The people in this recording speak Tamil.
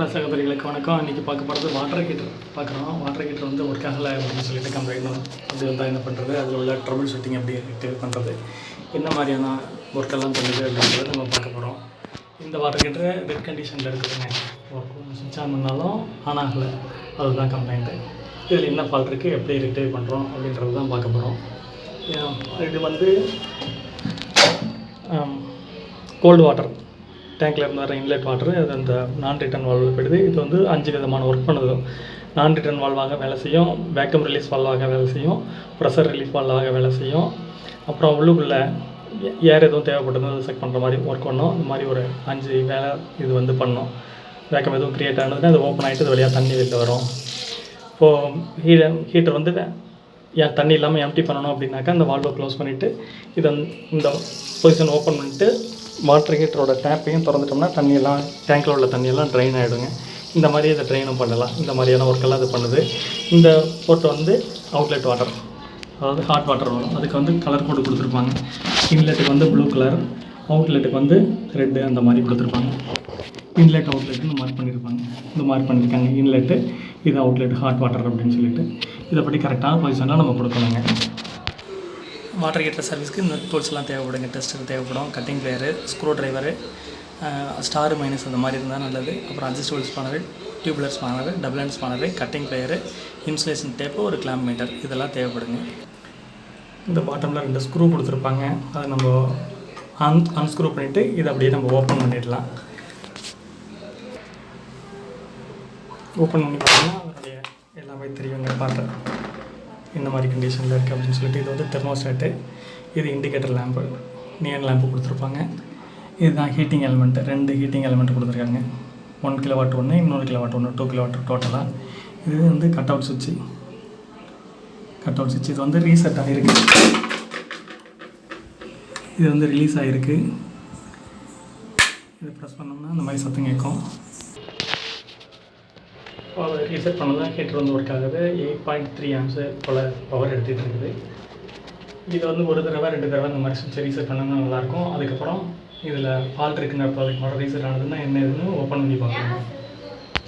சகோதரிகளுக்கு வணக்கம். இன்றைக்கி பார்க்க போகிறது வாட்டர் ஹீட்டர் பார்க்குறோம். வாட்டர் ஹீட்டர் வந்து ஒர்க் ஆகலை அப்படின்னு சொல்லிட்டு கம்ப்ளைண்ட் அப்படி வந்தால் என்ன பண்ணுறது, அதில் உள்ள ட்ரபிள் ஷூட்டிங் எப்படி ஆக்டிவேட் பண்ணுறது, என்ன மாதிரியான ஒர்க்கெல்லாம் பண்ணுது அப்படின்றத நம்ம பார்க்க போகிறோம். இந்த வாட்டர் ஹீட்டரு ரெட் கண்டிஷனில் இருக்குதுங்க. சுவிட்ச் ஆன் பண்ணாலும் ஆன் ஆகலை, அதுதான் கம்ப்ளைண்ட்டு. இதில் என்ன ஃபால்ட் இருக்குது, எப்படி ரெக்டிஃபை பண்ணுறோம் அப்படின்றது தான் பார்க்க போகிறோம். இது வந்து கோல்டு வாட்டர் டேங்க்கில் இருந்து வர இன்லெட் வாட்டரு, அது அந்த நான் ரிட்டர்ன் வால்வில் போயிடுது. இது வந்து 5 விதமான ஒர்க் பண்ணுது. நான் ரிட்டர்ன் வால்வாக வேலை செய்யும், வேக்யூம் ரிலீஸ் வால்வாக வேலை செய்யும், ப்ரெஷர் ரிலீஃப் வால்வாக வேலை செய்யும். அப்புறம் உள்ளுக்குள்ளே ஏர் எதுவும் தேவைப்பட்டது அதை செக் பண்ணுற மாதிரி ஒர்க் பண்ணோம். இந்த மாதிரி ஒரு 5 வேலை இது வந்து பண்ணோம். வேக்கம் எதுவும் க்ரியேட் ஆனதுன்னா அது ஓப்பன் ஆகிட்டு அது வழியாக தண்ணி வெளில வரும். இப்போது ஹீட்டர் வந்து ஏன் தண்ணி இல்லாமல் எம்டி பண்ணணும் அப்படின்னாக்கா அந்த வால்வை க்ளோஸ் பண்ணிவிட்டு இந்த பொசிஷன் ஓப்பன் பண்ணிவிட்டு வாட்டர் ஹீட்டரோட டேப்பையும் திறந்துட்டோம்னா தண்ணியெல்லாம் டேங்கில் உள்ள தண்ணியெல்லாம் ட்ரைன் ஆகிடுங்க. இந்த மாதிரி இதை ட்ரைனும் பண்ணலாம். இந்த மாதிரியான ஒர்க்கெல்லாம் இது பண்ணுது. இந்த போர்ட் வந்து அவுட்லெட் வாட்டர், அதாவது ஹாட் வாட்டர் வரும். அதுக்கு வந்து கலர் கோடு கொடுத்துருப்பாங்க. இன்லெட்டுக்கு வந்து ப்ளூ கலர், அவுட்லெட்டுக்கு வந்து ரெட்டு, அந்த மாதிரி கொடுத்துருப்பாங்க. இன்லெட் அவுட்லெட்டுன்னு மார்க் பண்ணியிருப்பாங்க. இந்த மார்க் பண்ணியிருக்காங்க. இன்லெட்டு இது அவுட்லெட் ஹாட் வாட்டர் அப்படின்னு சொல்லிட்டு இதைப்படி கரெக்டான பொசிஷனில் நம்ம கொடுக்கணுங்க. வாட்டர் ஹீட்டர் சர்வீஸ்க்கு இந்த டூல்ஸ்லாம் தேவைப்படுங்க. டெஸ்டர் தேவைப்படும், cutting plier, screwdriver, star minus அந்த மாதிரி இருந்தால் நல்லது. அப்புறம் adjustable spanner, tubular spanner, double hand spanner, cutting plier, insulation tape, ஒரு கிளாம்ப் மீட்டர், இதெல்லாம் தேவைப்படுங்க. இந்த பாட்டமில் 2 ஸ்க்ரூ கொடுத்துருப்பாங்க. அதை நம்ம அன்ஸ்க்ரூ பண்ணிவிட்டு இதை அப்படியே நம்ம ஓப்பன் பண்ணிடலாம். ஓப்பன் பண்ணி பார்த்தோம்னா அதனுடைய எல்லாமே தெரியுங்க. பார்த்தேன் இந்த மாதிரி கண்டிஷனில் இருக்குது அப்படின்னு சொல்லிட்டு. இது வந்து தெர்மோஸ்டாட்டு, இது இண்டிகேட்டர் லேம்பு, நியன் லேம்பு கொடுத்துருப்பாங்க. இதுதான் ஹீட்டிங் எலிமெண்ட்டு. 2 ஹீட்டிங் எலிமெண்ட் கொடுத்துருக்காங்க. 1 கிலோவாட் ஒன்று, இன்னொரு கிலோவாட் ஒன்று, 2 கிலோவாட் டோட்டலாக. இது வந்து கட் அவுட் சுவிட்சு. இது வந்து ரீசெட் ஆகிருக்கு. இது வந்து ரிலீஸ் ஆகிருக்கு. இது ப்ரெஸ் பண்ணோம்னா இந்த மாதிரி சத்தம் கேட்கும். அதை ரீசெட் பண்ணதான் ஹீட்டர் வந்து ஒர்க் ஆகுது. 8.3 ஆம்ஸ் போல் பவர் எடுத்துகிட்டு இருக்குது. இது வந்து 1 தடவை 2 தடவை இந்த மாதிரி சுவிட்சை ரீசெட் பண்ணால் நல்லாயிருக்கும். அதுக்கப்புறம் இதில் ஃபால்ட் இருக்குன்னு அதுக்கு மட்டும் ரீசெட் ஆனதுன்னா என்ன இதுன்னு ஓப்பன் பண்ணி பார்க்கணும்.